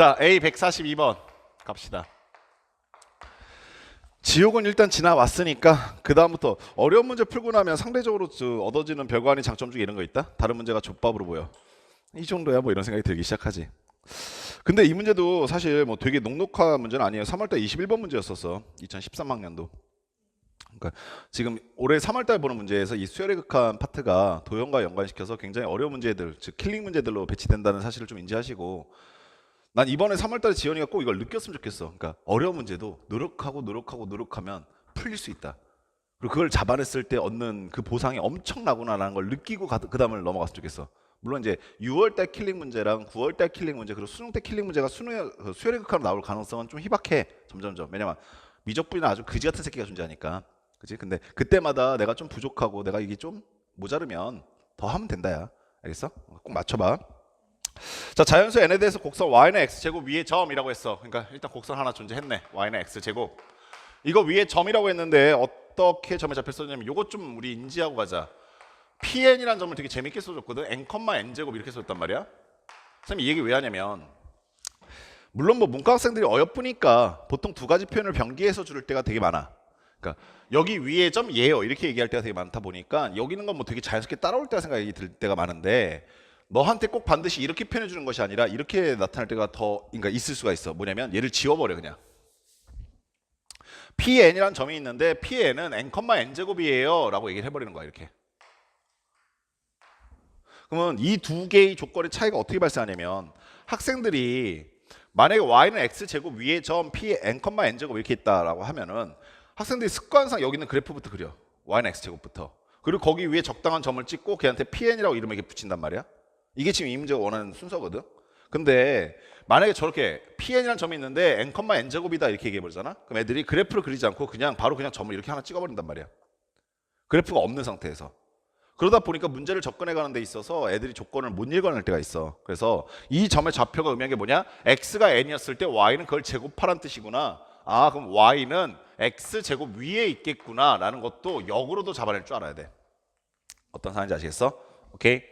자, A 142번 갑시다. 지옥은 일단 지나왔으니까 그 다음부터 어려운 문제 풀고 나면 상대적으로 얻어지는 별거 아닌 장점 중에 이런 거 있다? 다른 문제가 족밥으로 보여. 이 정도야 뭐 이런 생각이 들기 시작하지. 근데 이 문제도 사실 뭐 되게 녹록한 문제는 아니에요. 3월달 21번 문제였었어. 2013학년도. 그러니까 지금 올해 3월달 보는 문제에서 이 수열의 극한 파트가 도형과 연관시켜서 굉장히 어려운 문제들, 즉 킬링 문제들로 배치된다는 사실을 좀 인지하시고, 난 이번에 3월달에 지연이가 꼭 이걸 느꼈으면 좋겠어. 그러니까 어려운 문제도 노력하면 풀릴 수 있다. 그리고 그걸 잡아냈을 때 얻는 그 보상이 엄청나구나라는 걸 느끼고 그 다음을 넘어갔으면 좋겠어. 물론 이제 6월달 킬링 문제랑 9월달 킬링 문제 그리고 수능 때 킬링 문제가 수열의 극한으로 나올 가능성은 좀 희박해. 점점점. 왜냐면 미적분이나 아주 그지 같은 새끼가 존재하니까. 그치? 근데 그때마다 내가 좀 부족하고 내가 이게 좀 모자르면 더 하면 된다야. 알겠어? 꼭 맞춰봐. 자, 자연수 n에 대해서 곡선 y는 x제곱 위에 점이라고 했어. 그러니까 일단 곡선 하나 존재했네. y는 x제곱. 이거 위에 점이라고 했는데 어떻게 점에 잡혔었냐면 요것 좀 우리 인지하고 가자. pn이라는 점을 되게 재밌게 써줬거든. n,n제곱 이렇게 써줬단 말이야. 선생님 이 얘기 왜 하냐면, 물론 뭐 문과 학생들이 어여쁘니까 보통 두 가지 표현을 병기해서 줄일 때가 되게 많아. 그러니까 여기 위에 점 얘요 이렇게 얘기할 때가 되게 많다 보니까 여기 있는 건 뭐 되게 자연스럽게 따라올 때가 생각이 들 때가 많은데, 너한테 꼭 반드시 이렇게 표현해 주는 것이 아니라 이렇게 나타날 때가 더 그러니까 있을 수가 있어. 뭐냐면 얘를 지워버려 그냥. Pn이라는 점이 있는데 Pn은 n,n제곱이에요 라고 얘기를 해버리는 거야 이렇게. 그러면 이 두 개의 조건의 차이가 어떻게 발생하냐면, 학생들이 만약에 y는 x제곱 위에 점 p n,n제곱 이렇게 있다라고 하면은 학생들이 습관상 여기 있는 그래프부터 그려. y는 x제곱부터. 그리고 거기 위에 적당한 점을 찍고 걔한테 pn이라고 이름을 이렇게 붙인단 말이야. 이게 지금 이 문제가 원하는 순서거든. 근데 만약에 저렇게 pn이라는 점이 있는데 n,n제곱이다 이렇게 얘기해버리잖아. 그럼 애들이 그래프를 그리지 않고 그냥 바로 그냥 점을 이렇게 하나 찍어버린단 말이야. 그래프가 없는 상태에서. 그러다 보니까 문제를 접근해 가는 데 있어서 애들이 조건을 못 읽어낼 때가 있어. 그래서 이 점의 좌표가 의미한 게 뭐냐? x가 n이었을 때 y는 그걸 제곱하라는 뜻이구나. 아, 그럼 y는 x제곱 위에 있겠구나 라는 것도 역으로도 잡아낼 줄 알아야 돼. 어떤 상황인지 아시겠어? 오케이.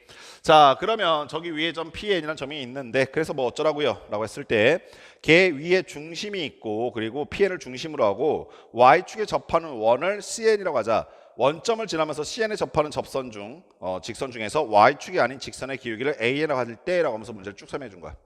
자, 그러면 저기 위에 점 pn이라는 점이 있는데, 그래서 뭐 어쩌라고요? 라고 했을 때 걔 위에 중심이 있고 그리고 pn을 중심으로 하고 y축에 접하는 원을 cn이라고 하자. 원점을 지나면서 cn에 접하는 접선 중 직선 중에서 y축이 아닌 직선의 기울기를 a라고 할 때라고 하면서 문제를 쭉 설명해 준 거야.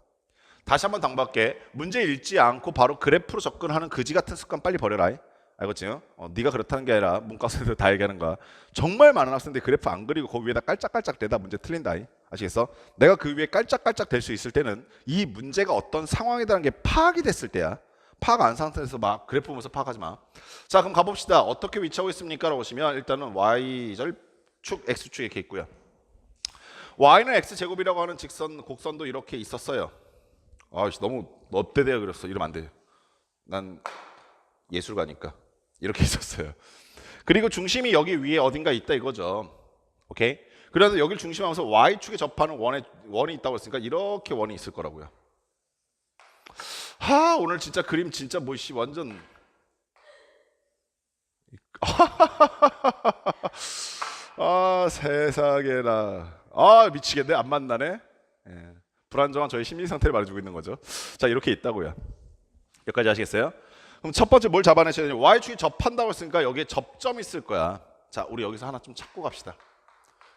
다시 한번 당부할게. 문제 읽지 않고 바로 그래프로 접근하는 그지 같은 습관 빨리 버려라. 알겠지? 네가 그렇다는 게 아니라 문과 학생들 다 얘기하는 거야. 정말 많은 학생들이 그래프 안 그리고 거기 위에다 깔짝깔짝 대다 문제 틀린다. 아시겠어? 내가 그 위에 깔짝깔짝 될 수 있을 때는 이 문제가 어떤 상황이라는 게 파악이 됐을 때야. 파악 안 상태에서 막 그래프 보면서 파악하지 마. 자, 그럼 가봅시다. 어떻게 위치하고 있습니까? 라고 보시면 일단은 y절축 x축 이렇게 있고요. y는 x제곱이라고 하는 직선 곡선도 이렇게 있었어요. 너무 넙대대어 그렸어. 이러면 안 돼요. 난 예술가니까. 이렇게 있었어요. 그리고 중심이 여기 위에 어딘가 있다 이거죠. 오케이? 그래서 여기를 중심으로 하면서 y축에 접하는 원이 있다고 했으니까 이렇게 원이 있을 거라고요. 오늘 진짜 그림 진짜 뭐씨 완전 세상에나. 미치겠네. 안 만나네. 예. 불안정한 저희 심리 상태를 말해주고 있는 거죠. 자, 이렇게 있다고요. 여기까지 아시겠어요? 그럼 첫 번째 뭘 잡아내셔야 되냐? y축이 접한다고 했으니까 여기에 접점이 있을 거야. 자, 우리 여기서 하나 좀 찾고 갑시다.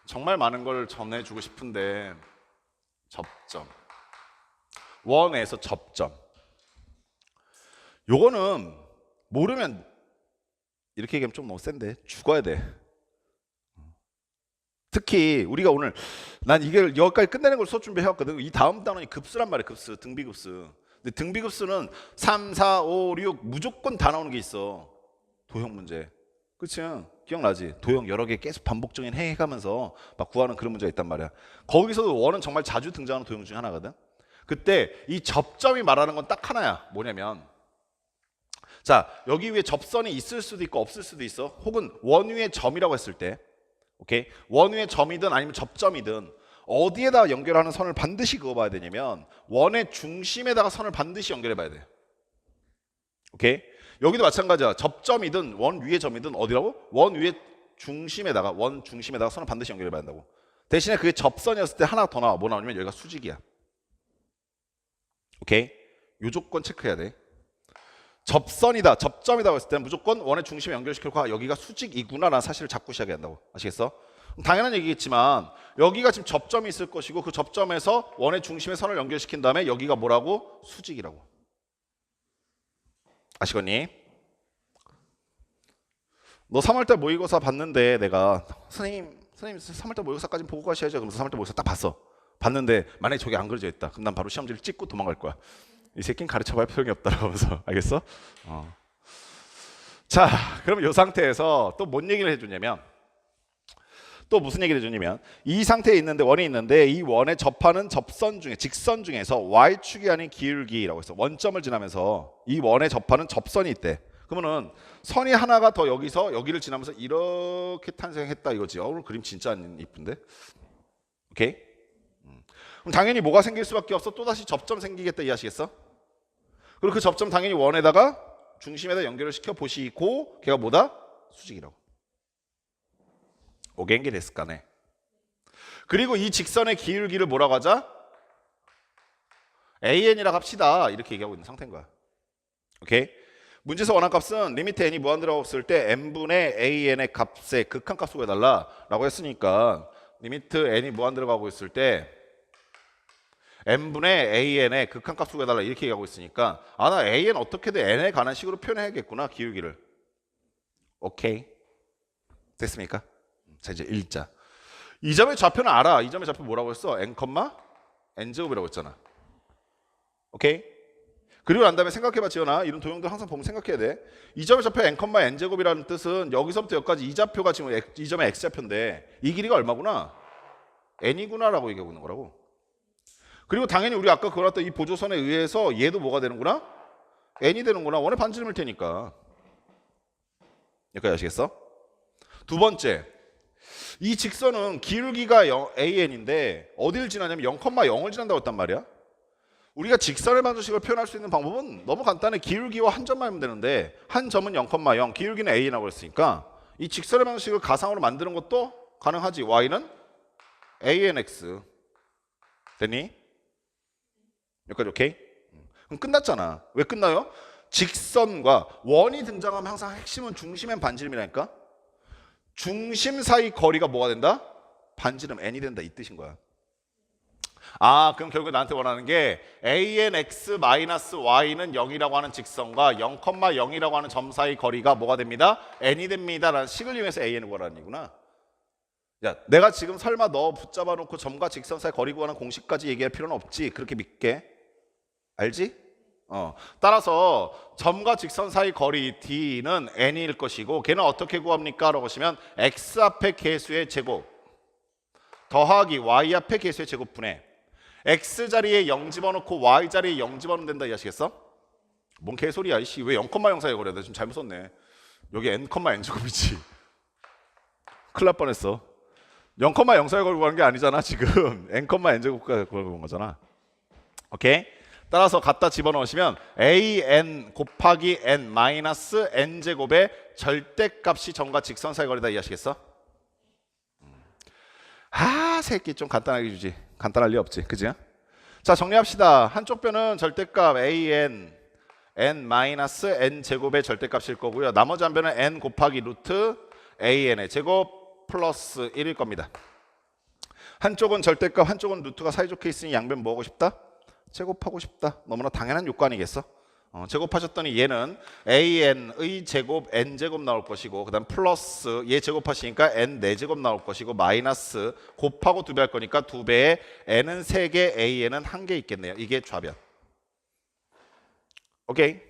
정말 많은 걸 전해주고 싶은데 접점. 원에서 접점. 요거는 모르면 이렇게 얘기하면 좀 너무 센데 죽어야 돼. 특히 우리가 오늘 난 이걸 여기까지 끝내는 걸 수업 준비해왔거든. 이 다음 단원이 급수란 말이야. 급수, 등비급수. 근데 등비급수는 3, 4, 5, 6 무조건 다 나오는 게 있어. 도형 문제. 그치? 기억나지? 도형 여러 개 계속 반복적인 해가면서 막 구하는 그런 문제가 있단 말이야. 거기서도 원은 정말 자주 등장하는 도형 중에 하나거든. 그때 이 접점이 말하는 건 딱 하나야. 뭐냐면, 자, 여기 위에 접선이 있을 수도 있고 없을 수도 있어. 혹은 원 위에 점이라고 했을 때, 오케이? 원 위에 점이든 아니면 접점이든 어디에다 연결하는 선을 반드시 그어봐야 되냐면 원의 중심에다가 선을 반드시 연결해봐야 돼. 오케이? 여기도 마찬가지야. 접점이든 원 위에 점이든 어디라고? 원 위에 중심에다가 선을 반드시 연결해봐야 한다고. 대신에 그게 접선이었을 때 하나 더 나와. 뭐 나오냐면 여기가 수직이야. 오케이? 요 조건 체크해야 돼. 접선이다, 접점이다 했을 때는 무조건 원의 중심에 연결시키고 여기가 수직이구나라는 사실을 잡고 시작해야 한다고. 아시겠어? 당연한 얘기겠지만 여기가 지금 접점이 있을 것이고 그 접점에서 원의 중심에 선을 연결시킨 다음에 여기가 뭐라고? 수직이라고. 아시겠니? 너 3월달 모의고사 봤는데 내가 선생님 3월달 모의고사까지 보고 가셔야죠. 그러면서 3월달 모의고사 딱 봤는데 만약에 저게 안 그려져 있다. 그럼 난 바로 시험지를 찍고 도망갈 거야. 이 새끼는 가르쳐봐야 필요가 없다라고 하면서. 알겠어? 자, 그럼 이 상태에서 또 뭔 얘기를 해주냐면 또 무슨 얘기를 해주냐면 이 상태에 있는데 원이 있는데 이 원에 접하는 접선 중에 직선 중에서 y축이 아닌 기울기라고 해서 원점을 지나면서 이 원에 접하는 접선이 있대. 그러면은 선이 하나가 더 여기서 여기를 지나면서 이렇게 탄생했다 이거지. 오늘 그림 진짜 안 이쁜데? 오케이? 그럼 당연히 뭐가 생길 수밖에 없어? 또다시 접점 생기겠다 이해하시겠어? 그리고 그 접점 당연히 원에다가 중심에다 연결을 시켜 보시고 걔가 뭐다? 수직이라고. 오겐게 데스까네. 그리고 이 직선의 기울기를 뭐라고 하자? AN이라고 합시다. 이렇게 얘기하고 있는 상태인 거야. 오케이? 문제에서 원한 값은 리미트 n이 무한대라고 했을 때 n분의 an의 값의 극한값 구해달라 라고 했으니까 리미트 n이 무한대로 가고 있을 때 n분의 an의 극한값 구해달라 이렇게 얘기하고 있으니까 나 an 어떻게든 n에 관한 식으로 표현해야겠구나 기울기를. 오케이 됐습니까? 자 이제 일자. 이 점의 좌표는 알아. 이 점의 좌표 뭐라고 했어? n, n제곱이라고 했잖아. 오케이? 그리고 난 다음에 생각해봐 지연아. 이런 도형들 항상 보면 생각해야 돼. 이 점의 좌표 n, n제곱이라는 뜻은 여기서부터 여기까지 이 좌표가 지금 이 점의 x좌표인데 이 길이가 얼마구나? n이구나 라고 얘기하고 있는 거라고. 그리고 당연히 우리 아까 그렸던 이 보조선에 의해서 얘도 뭐가 되는구나? n이 되는구나. 원의 반지름일 테니까. 여기까지 아시겠어? 두 번째, 이 직선은 기울기가 an인데 어디를 지나냐면 0,0을 지난다고 했단 말이야. 우리가 직선의 방정식을 표현할 수 있는 방법은 너무 간단해. 기울기와 한 점만 하면 되는데 한 점은 0,0, 기울기는 a라고 했으니까 이 직선의 방정식을 가상으로 만드는 것도 가능하지. y는 anx 됐니? 여기까지 오케이? 그럼 끝났잖아. 왜 끝나요? 직선과 원이 등장하면 항상 핵심은 중심엔 반지름이라니까. 중심 사이 거리가 뭐가 된다? 반지름 n이 된다 이 뜻인 거야. 그럼 결국에 나한테 원하는 게 anx-y는 0이라고 하는 직선과 0,0이라고 하는 점 사이 거리가 뭐가 됩니다? n이 됩니다 라는 식을 이용해서 an을 구하라는 얘기구나. 야, 내가 지금 설마 너 붙잡아 놓고 점과 직선 사이 거리 구하는 공식까지 얘기할 필요는 없지. 그렇게 믿게. 알지? 따라서 점과 직선 사이 거리 d는 n일 것이고 걔는 어떻게 구합니까? 라고 하시면 x 앞의 개수의 제곱 더하기 y 앞의 개수의 제곱분의 x 자리에 0 집어넣고 y 자리에 0 집어넣으면 된다 이해하시겠어? 뭔 개소리야 이씨. 왜 0,0 사이 거리야? 내가 지금 잘못 썼네. 여기 n, n 제곱이지. 큰일 날 뻔했어. 0,0 사이 거리 구하는 게 아니잖아 지금. n, n 제곱까지 구하는 거잖아. 오케이? 따라서 갖다 집어넣으시면 an 곱하기 n 마이너스 n 제곱의 절대값이 점과 직선 사이 거리다 이해하시겠어? 새끼 좀 간단하게 주지. 간단할 리 없지. 그지? 자 정리합시다. 한쪽 변은 절대값 an n 마이너스 n 제곱의 절대값일 거고요. 나머지 한 변은 n 곱하기 루트 an의 제곱 플러스 1일 겁니다. 한쪽은 절대값 한쪽은 루트가 사이좋게 있으니 양변 뭐 하고 싶다? 제곱하고 싶다. 너무나 당연한 요구 아니겠어? 제곱하셨더니 얘는 an의 제곱 n제곱 나올 것이고 그 다음 플러스 얘 제곱하시니까 n 4제곱 나올 것이고 마이너스 곱하고 2배 할 거니까 2배에 n은 3개 an은 1개 있겠네요. 이게 좌변. 오케이?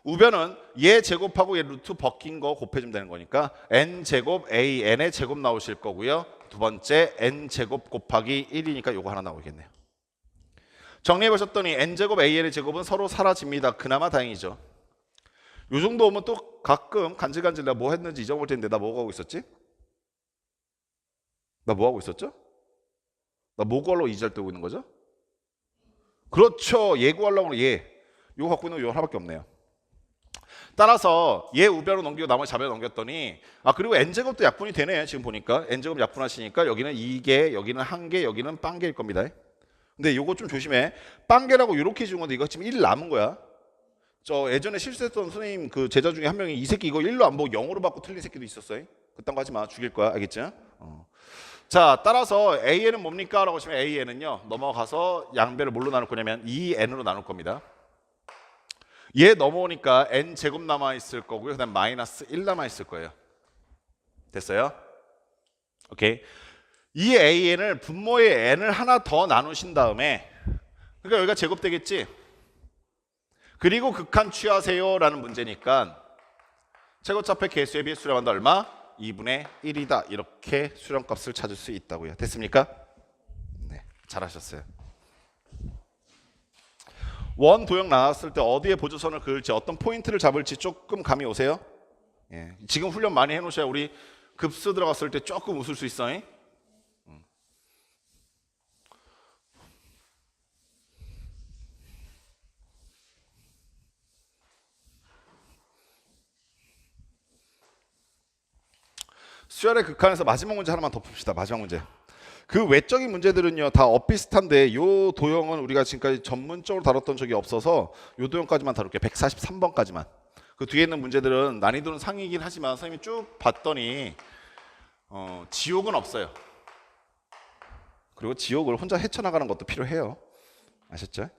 우변은 얘 제곱하고 얘 루트 벗긴 거 곱해주면 되는 거니까 n제곱 an의 제곱 나오실 거고요. 두 번째 n제곱 곱하기 1이니까 요거 하나 나오겠네요. 정리해 보셨더니 n제곱 an의 제곱은 서로 사라집니다. 그나마 다행이죠. 요 정도 오면 또 가끔 간질간질 내가 뭐 했는지 잊어볼 텐데 나 뭐 하고 있었지? 나 뭐 하고 있었죠? 나 뭐 구하려고 이 잘 뜨고 있는 거죠? 그렇죠. 얘 구하려고 얘. 요거 갖고 있는 거 요 하나밖에 없네요. 따라서 얘 우변으로 넘기고 나머지 좌변으로 넘겼더니 그리고 n제곱도 약분이 되네. 지금 보니까 n제곱 약분하시니까 여기는 2개, 여기는 1개, 여기는 빵개일 겁니다. 근데 요거 좀 조심해. 빵개라고 이렇게 준 건데 이거 지금 1 남은 거야. 저 예전에 실수했던 선생님 그 제자 중에 한 명이 이 새끼 이거 1로 안 보고 0으로 받고 틀린 새끼도 있었어요. 그딴 거 하지 마. 죽일 거야. 알겠지? 자, 따라서 AN은 뭡니까? 라고 하시면 AN은요. 넘어가서 양배를 뭘로 나눌 거냐면 2N으로 나눌 겁니다. 얘 넘어오니까 N 제곱 남아있을 거고요. 그 다음 마이너스 1 남아있을 거예요. 됐어요? 오케이. 이 AN을 분모의 N을 하나 더 나누신 다음에 그러니까 여기가 제곱되겠지? 그리고 극한 취하세요 라는 문제니까 최고차폐 개수에 비해 수렴한다 얼마? 2분의 1이다. 이렇게 수렴값을 찾을 수 있다고요. 됐습니까? 네, 잘하셨어요. 원 도형 나왔을 때 어디에 보조선을 그을지 어떤 포인트를 잡을지 조금 감이 오세요? 예, 지금 훈련 많이 해놓으셔야 우리 급수 들어갔을 때 조금 웃을 수 있어. 수열의 극한에서 마지막 문제 하나만 더 풉시다. 마지막 문제. 그 외적인 문제들은요 다 엇비슷한데 요 도형은 우리가 지금까지 전문적으로 다뤘던 적이 없어서 요 도형까지만 다룰게요. 143번까지만. 그 뒤에 있는 문제들은 난이도는 상이긴 하지만 선생님이 쭉 봤더니 지옥은 없어요. 그리고 지옥을 혼자 헤쳐나가는 것도 필요해요. 아셨죠?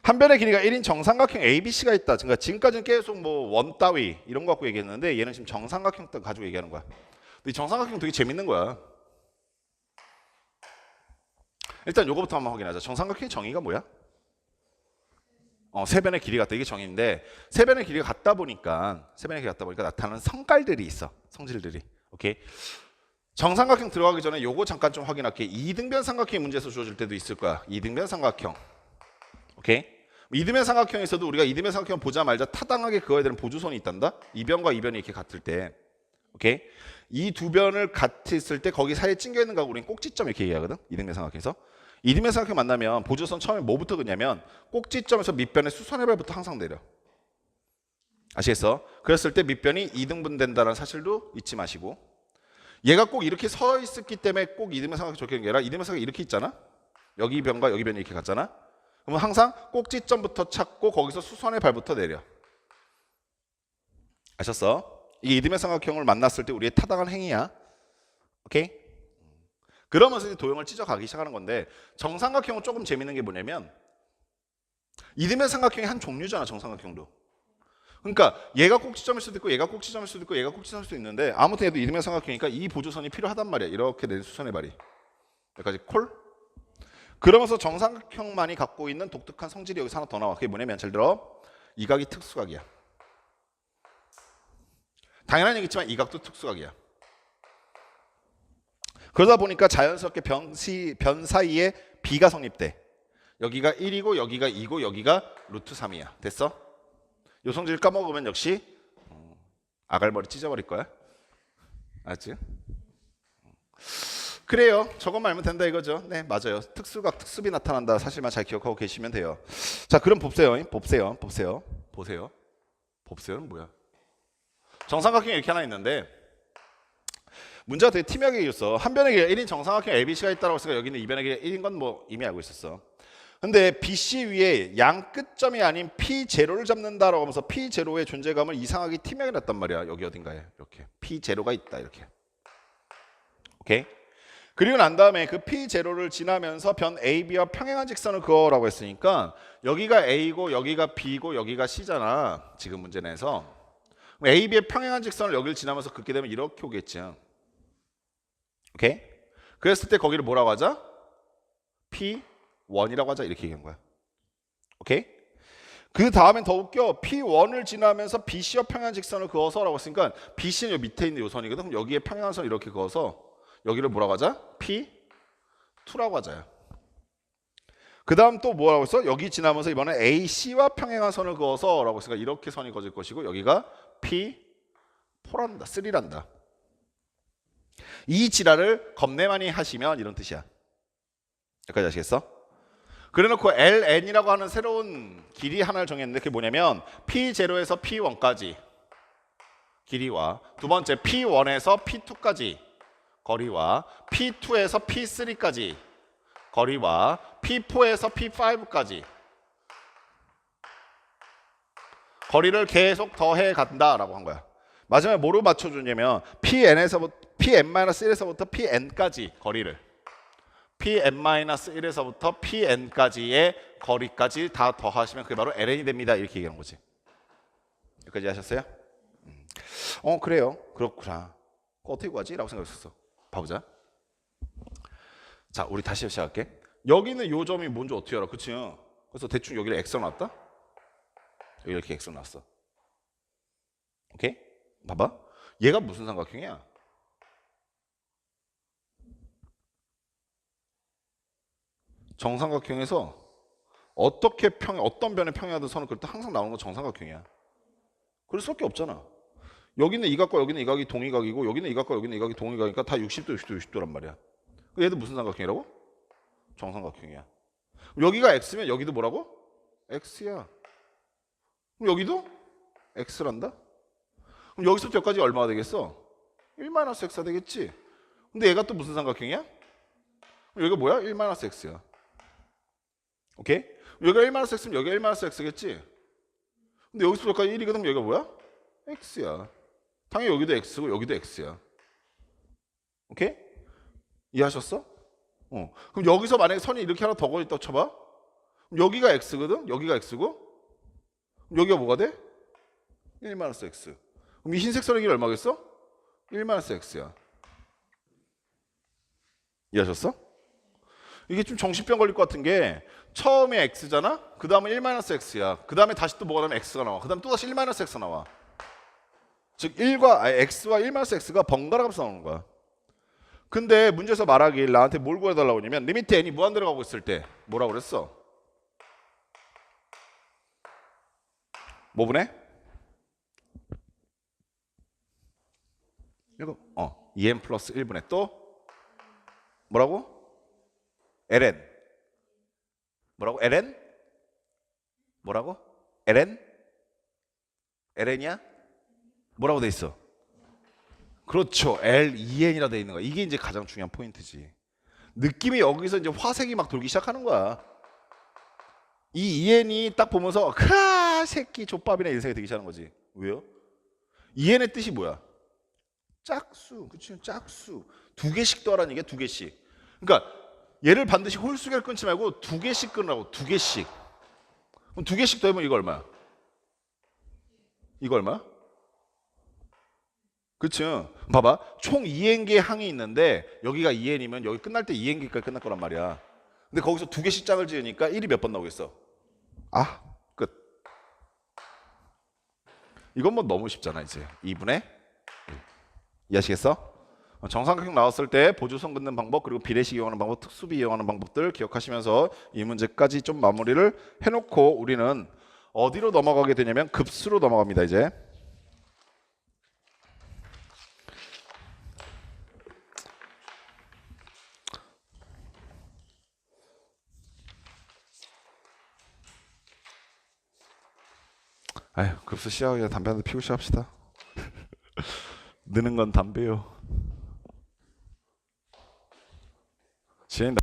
한 변의 길이가 1인 정삼각형 ABC가 있다. 그러니까 지금까지는 계속 뭐 원 따위 이런 거 갖고 얘기했는데 얘는 지금 정삼각형 가지고 얘기하는 거야. 근데 이 정삼각형 되게 재밌는 거야. 일단 요거부터 한번 확인하자. 정삼각형의 정의가 뭐야? 세변의 길이가 같다. 이게 정의인데 세변의 길이가 같다 보니까 나타나는 성깔들이 있어. 성질들이. 오케이. 정삼각형 들어가기 전에 요거 잠깐 좀 확인할게. 이등변 삼각형 문제에서 주어질 때도 있을 거야. 이등변 삼각형. 오케이. 이등변 삼각형에서도 우리가 이등변 삼각형 보자 말자 타당하게 그거에 대한 보조선이 있단다. 이변과 이변이 이렇게 같을 때. 오케이. 이 두 변을 같이 있을 때 거기 사이에 찡겨 있는 거 우리는 꼭지점 이렇게 얘기하거든. 이등변 삼각형에서. 이등변 삼각형 만나면 보조선 처음에 뭐부터 그냐면 꼭지점에서 밑변의 수선의 발부터 항상 내려. 아시겠어? 그랬을 때 밑변이 2등분 된다는 사실도 잊지 마시고 얘가 꼭 이렇게 서 있었기 때문에 꼭 이등변 삼각형 적혀있는 게 아니라 이등변 삼각형이 이렇게 있잖아. 여기 변과 여기 변이 이렇게 같잖아. 그러면 항상 꼭지점부터 찾고 거기서 수선의 발부터 내려. 아셨어? 이게 이등변 삼각형을 만났을 때 우리의 타당한 행위야. 오케이? 그러면서 이제 도형을 찢어가기 시작하는 건데 정삼각형은 조금 재밌는 게 뭐냐면 이등변 삼각형이 한 종류잖아. 정삼각형도. 그러니까 얘가 꼭지점일 수도 있고 얘가 꼭지점일 수도 있고 얘가 꼭지점일 수도 있는데 아무튼 얘도 이등변 삼각형이니까 이 보조선이 필요하단 말이야. 이렇게 된 수선의 발이. 여기까지 콜? 그러면서 정삼각형만이 갖고 있는 독특한 성질이 여기서 하나 더 나와. 그게 뭐냐면 예를 들어 이 각이 특수각이야. 당연한 얘기지만 이 각도 특수각이야. 그러다 보니까 자연스럽게 변 사이에 B가 성립돼. 여기가 1이고 여기가 2고 여기가 루트 3이야. 됐어? 요 성질 까먹으면 역시 아갈머리 찢어버릴 거야. 알았지? 그래요. 저것만 알면 된다 이거죠. 네, 맞아요. 특수각, 특수비 나타난다. 사실만 잘 기억하고 계시면 돼요. 자, 그럼 봅세요는 뭐야? 정삼각형이 이렇게 하나 있는데 문제가 되게 티미하게 이겼어. 한 변의 길이가 1인 정삼각형 ABC가 있다고 했으니까 여기는 이 변의 길이가 1인 건 뭐 이미 알고 있었어. 근데 BC 위에 양 끝점이 아닌 P0를 잡는다라고 하면서 P0의 존재감을 이상하게 티미하게 놨단 말이야. 여기 어딘가에 이렇게 P0가 있다 이렇게. 오케이? 그리고 난 다음에 그 P0를 지나면서 변 AB와 평행한 직선을 그어라고 했으니까 여기가 A고 여기가 B고 여기가 C잖아. 지금 문제 내서. AB의 평행한 직선을 여기를 지나면서 긋게 되면 이렇게 오겠지. 오케이? 그랬을 때 거기를 뭐라고 하자? P1이라고 하자. 이렇게 얘기한 거야. 오케이? 그 다음엔 더 웃겨. P1을 지나면서 BC와 평행한 직선을 그어서라고 했으니까 BC는 여기 밑에 있는 요 선이거든. 그럼 여기에 평행한 선을 이렇게 그어서 여기를 뭐라고 하자? P2라고 하자요. 그 다음 또 뭐라고 했어? 여기 지나면서 이번에 AC와 평행한 선을 그어서 라고 했으니까 이렇게 선이 그어질 것이고 여기가 P4란다. 3란다. 이 지랄을 겁내 많이 하시면 이런 뜻이야. 여기까지 아시겠어? 그래놓고 LN이라고 하는 새로운 길이 하나를 정했는데 그게 뭐냐면 P0에서 P1까지 길이와 두 번째 P1에서 P2까지 거리와 P2에서 P3까지 거리와 P4에서 P5까지 거리를 계속 더해 간다라고 한 거야. 마지막에 뭐로 맞춰주냐면 Pn-1에서부터 Pn까지 거리를 Pn-1에서부터 Pn까지의 거리까지 다 더하시면 그게 바로 ln이 됩니다. 이렇게 얘기하는 거지. 여기까지 하셨어요? 그래요. 그렇구나. 그거 어떻게 구하지? 라고 생각했었어. 봐보자. 자, 우리 다시 시작할게. 여기는 요 점이 뭔지 어떻게 알아? 그치? 그래서 대충 여기를 x로 놨다. 여기 이렇게 x로 놨어. 오케이? 봐봐. 얘가 무슨 삼각형이야? 정삼각형에서 어떤 변에 평행하든 선을 그릴 때 항상 나오는 건 정삼각형이야. 그럴 수밖에 없잖아. 여기는 이 각과 여기는 이 각이 동이각이고 여기는 이 각과 여기는 이 각이 동이각이니까 다 60도, 60도, 60도란 말이야. 얘도 무슨 삼각형이라고? 정삼각형이야. 여기가 x면 여기도 뭐라고? x야. 그럼 여기도 x란다? 그럼 여기서부터 여기까지 얼마가 되겠어? 1-x가 되겠지? 근데 얘가 또 무슨 삼각형이야? 그럼 여기가 뭐야? 1-x야. 오케이? 여기가 1-x면 여기가 1-x겠지? 근데 여기서부터 여기까지 1이거든. 여기가 뭐야? x야. 당연히 여기도 x고 여기도 x야. 오케이? 이해하셨어? 그럼 여기서 만약에 선이 이렇게 하나 더 걸렸다고 쳐봐. 그럼 여기가 x거든? 여기가 x고 여기가 뭐가 돼? 1-x. 그럼 이 흰색 선의 길이 얼마겠어? 1-x야. 이해하셨어? 이게 좀 정신병 걸릴 것 같은 게 처음에 x잖아? 그 다음에 1-x야. 그 다음에 다시 또 뭐가 나면 x가 나와. 그 다음에 또 다시 1-x가 나와. 즉 x와 1-x가 번갈아 가면서 나오는 거야. 근데 문제에서 말하길 나한테 뭘 구해달라고 하냐면 리미트 n이 무한대로 가고 있을 때 뭐라고 그랬어? 뭐 분해? 이거 2n 플러스 1분의 또 뭐라고? ln 뭐라고? ln? 뭐라고? ln? ln이야? 뭐라고 돼 있어? 그렇죠. L2N이라 돼 있는 거야. 이게 이제 가장 중요한 포인트지. 느낌이 여기서 이제 화색이 막 돌기 시작하는 거야. 이 2N이 딱 보면서 새끼 족밥이네 이런 생각이 들기 시작하는 거지. 왜요? 2N의 뜻이 뭐야? 짝수. 그치? 짝수. 두 개씩 더하라는 얘기야. 두 개씩. 그러니까 얘를 반드시 홀수계를 끊지 말고 두 개씩 끊으라고. 두 개씩. 그럼 두 개씩 더하면 이거 얼마야? 이거 얼마야? 그쵸? 봐봐. 총 2n개의 항이 있는데 여기가 2n이면 여기 끝날 때 2n개까지 끝날 거란 말이야. 근데 거기서 두 개씩 짝을 지으니까 1이 몇 번 나오겠어? 끝. 이건 뭐 너무 쉽잖아 이제. 2분의 1. 이해하시겠어? 정삼각형 나왔을 때 보조선 긋는 방법 그리고 비례식 이용하는 방법 특수비 이용하는 방법들 기억하시면서 이 문제까지 좀 마무리를 해놓고 우리는 어디로 넘어가게 되냐면 급수로 넘어갑니다 이제. 아휴, 급수 시작하기 전에 담배 한 대 피우고 시작합시다. 느는 건 담배요. 진행